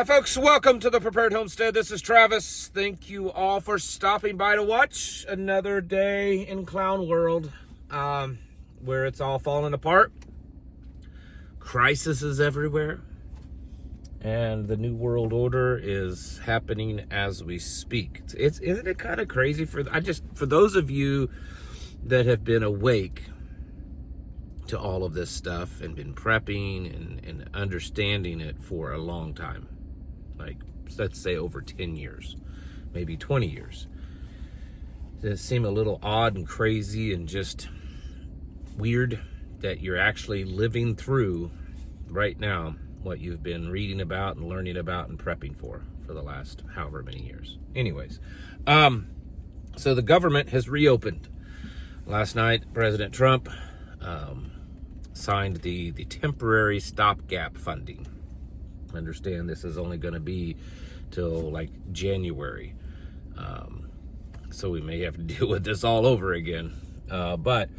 Hi folks, welcome to the Prepared Homestead. This is Travis. Thank you all for stopping by to watch another day in clown world, where it's all falling apart. Crisis is everywhere, and the new world order is happening as we speak. Isn't it kind of crazy for those of you that have been awake to all of this stuff and been prepping and understanding it for a long time, like let's say over 10 years, maybe 20 years. Does it seem a little odd and crazy and just weird that you're actually living through right now what you've been reading about and learning about and prepping for the last however many years? Anyways, so the government has reopened. Last night, President Trump signed the temporary stopgap funding. I understand this is only going to be till like January, so we may have to deal with this all over again. But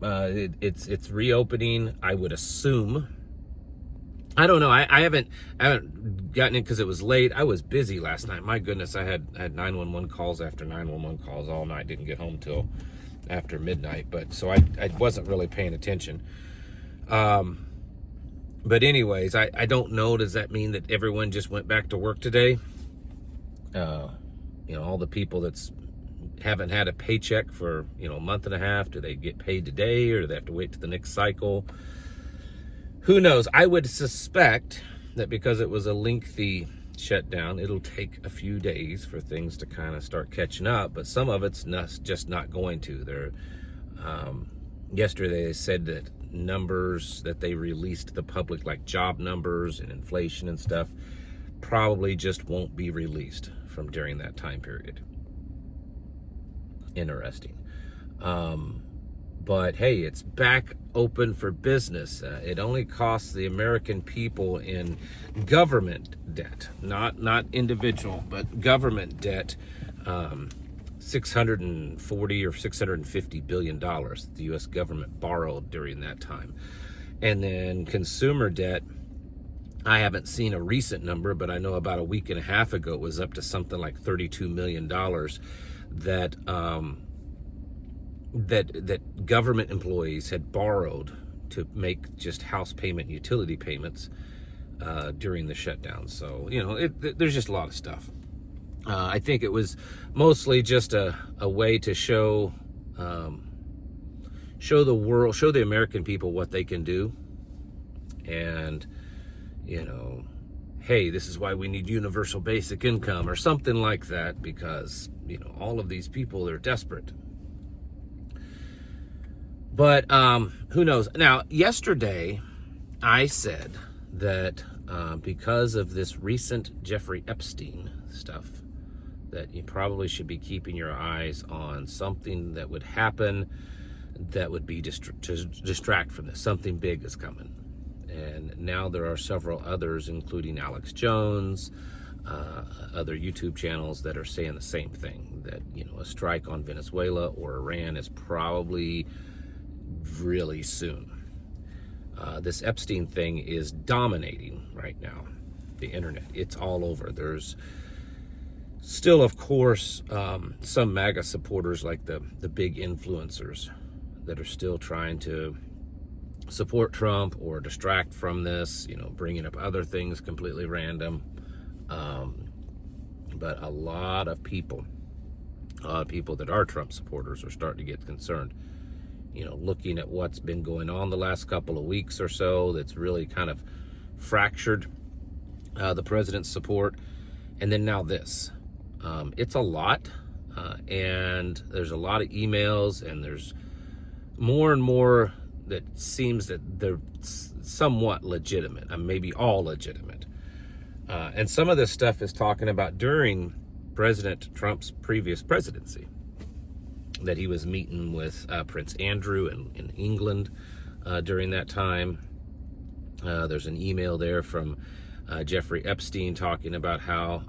it's reopening. I would assume. I don't know. I haven't gotten it because it was late. I was busy last night. My goodness, I had 911 calls after 911 calls all night. Didn't get home till after midnight, but so I wasn't really paying attention. But anyways, I don't know. Does that mean that everyone just went back to work today? All the people that's haven't had a paycheck for, a month and a half, do they get paid today or do they have to wait to the next cycle? Who knows? I would suspect that because it was a lengthy shutdown, it'll take a few days for things to kind of start catching up, but some of it's just not going to. Yesterday they said that numbers that they released to the public, like job numbers and inflation and stuff, probably just won't be released from during that time period. Interesting. But hey, it's back open for business. It only costs the American people in government debt, not individual, but government debt, $640 or $650 billion the U.S. government borrowed during that time. And then consumer debt, I haven't seen a recent number, but I know about a week and a half ago it was up to something like $32 million that government employees had borrowed to make just house payment, utility payments during the shutdown. So, there's just a lot of stuff. I think it was mostly just a way to show the world, show the American people what they can do. And, hey, this is why we need universal basic income or something like that, because, all of these people, they're desperate. But who knows? Now, yesterday, I said that because of this recent Jeffrey Epstein stuff, that you probably should be keeping your eyes on something that would happen that would be to distract from this. Something big is coming. And now there are several others, including Alex Jones, other YouTube channels that are saying the same thing, that, a strike on Venezuela or Iran is probably really soon. This Epstein thing is dominating right now the internet. It's all over. There's still, of course, some MAGA supporters, like the big influencers, that are still trying to support Trump or distract from this, bringing up other things completely random. But a lot of people that are Trump supporters are starting to get concerned. Looking at what's been going on the last couple of weeks or so, that's really kind of fractured the president's support. And then now this. It's a lot, and there's a lot of emails, and there's more and more that seems that they're somewhat legitimate, maybe all legitimate. And some of this stuff is talking about during President Trump's previous presidency, that he was meeting with Prince Andrew in England during that time. There's an email there from Jeffrey Epstein talking about how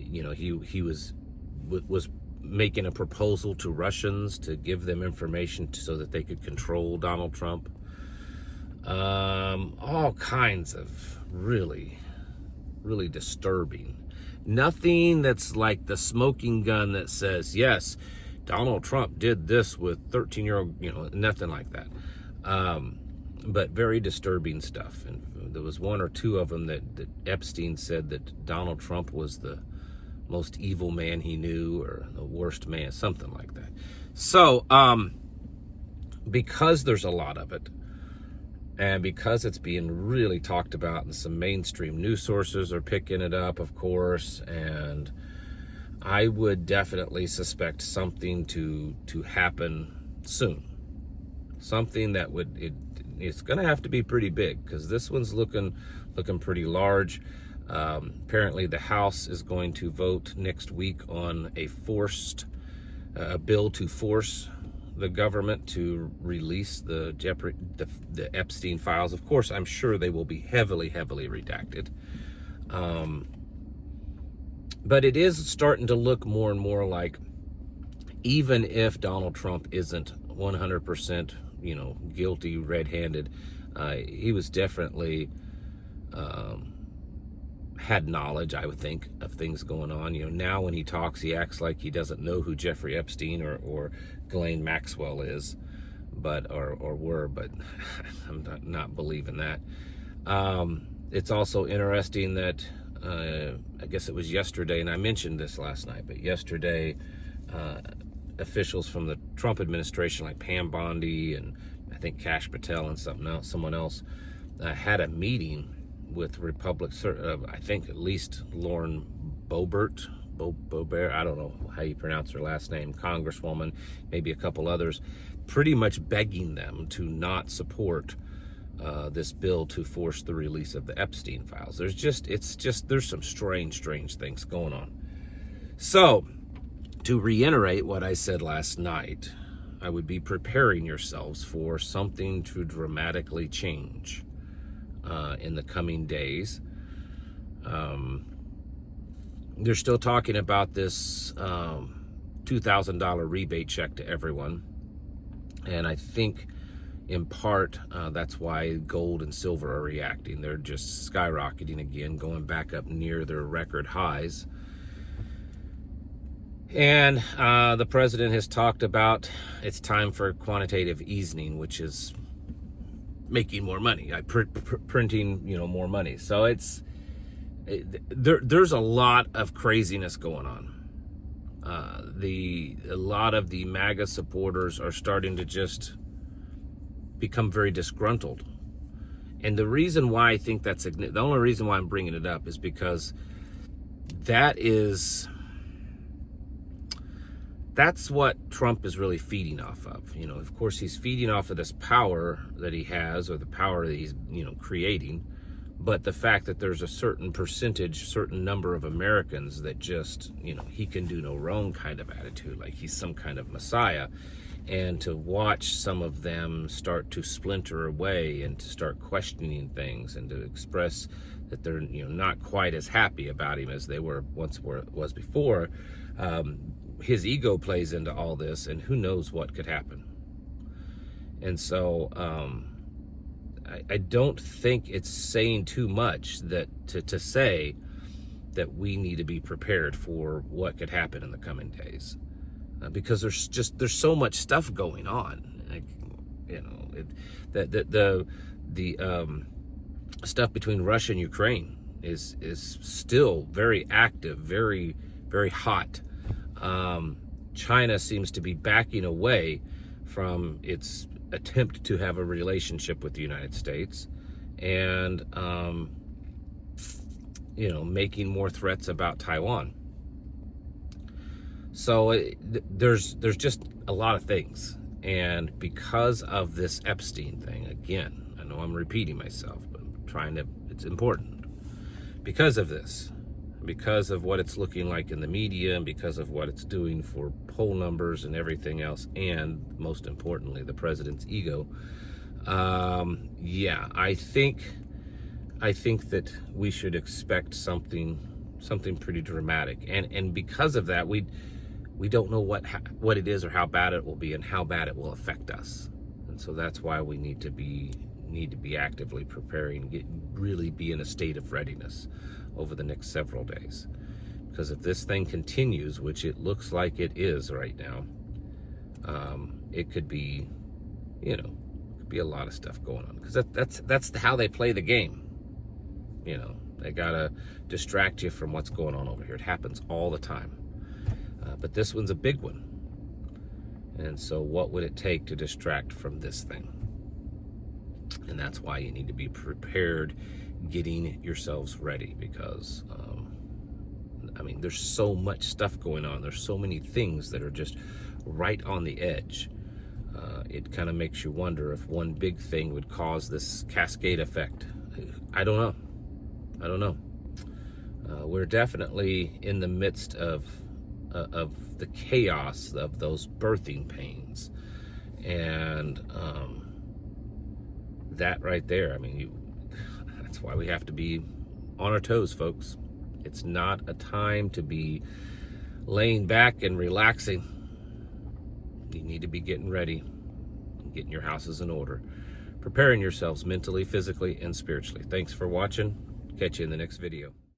he was making a proposal to Russians to give them information so that they could control Donald Trump. All kinds of really really disturbing. Nothing that's like the smoking gun that says, yes, Donald Trump did this with 13-year-old, nothing like that. But very disturbing stuff. And there was one or two of them that Epstein said that Donald Trump was the most evil man he knew, or the worst man, something like that. So, because there's a lot of it, and because it's being really talked about, and some mainstream news sources are picking it up, of course, and I would definitely suspect something to happen soon. Something that it's going to have to be pretty big, because this one's looking pretty large. Apparently, the House is going to vote next week on a bill to force the government to release the Epstein files. Of course, I'm sure they will be heavily redacted. But it is starting to look more and more like, even if Donald Trump isn't 100%, guilty, red-handed, he was definitely had knowledge, I would think, of things going on. Now when he talks, he acts like he doesn't know who Jeffrey Epstein or Ghislaine Maxwell is, but I'm not believing that. It's also interesting that I guess it was yesterday, and I mentioned this last night, but yesterday, officials from the Trump administration, like Pam Bondi and I think Kash Patel and someone else, had a meeting with I think at least Lauren Boebert, I don't know how you pronounce her last name, Congresswoman, maybe a couple others, pretty much begging them to not support this bill to force the release of the Epstein files. There's some strange things going on. So, to reiterate what I said last night, I would be preparing yourselves for something to dramatically change in the coming days. They're still talking about this $2,000 rebate check to everyone. And I think in part that's why gold and silver are reacting. They're just skyrocketing again, going back up near their record highs. And the president has talked about it's time for quantitative easing, which is making more money, printing, more money. So there's a lot of craziness going on. A lot of the MAGA supporters are starting to just become very disgruntled. And the reason why I think the only reason why I'm bringing it up is because that's what Trump is really feeding off of. Of course, he's feeding off of this power that he has, or the power that he's, creating. But the fact that there's a certain number of Americans that just, he can do no wrong kind of attitude, like he's some kind of messiah. And to watch some of them start to splinter away and to start questioning things and to express that they're, not quite as happy about him as they was before, his ego plays into all this, and who knows what could happen. And so I don't think it's saying too much to say that we need to be prepared for what could happen in the coming days, because there's so much stuff going on. The stuff between Russia and Ukraine is still very active, very, very hot. China seems to be backing away from its attempt to have a relationship with the United States, and making more threats about Taiwan. So there's just a lot of things, and because of this Epstein thing, again, I know I'm repeating myself, but it's important. Because of this, because of what it's looking like in the media, and because of what it's doing for poll numbers and everything else, and most importantly, the president's ego, I think that we should expect something pretty dramatic, and because of that, we don't know what it is, or how bad it will be, and how bad it will affect us. And so that's why we need to be actively preparing, really be in a state of readiness over the next several days. Because if this thing continues, which it looks like it is right now, it could be, you know, could be a lot of stuff going on. Because that's how they play the game. You know, they gotta distract you from what's going on over here. It happens all the time. But this one's a big one. And so what would it take to distract from this thing? And that's why you need to be prepared, getting yourselves ready, because I mean, there's so much stuff going on. There's so many things that are just right on the edge. It kind of makes you wonder if one big thing would cause this cascade effect. I don't know. We're definitely in the midst of the chaos of those birthing pains, and that right there, I mean, that's why we have to be on our toes, folks. It's not a time to be laying back and relaxing. You need to be getting ready, getting your houses in order, preparing yourselves mentally, physically, and spiritually. Thanks for watching. Catch you in the next video.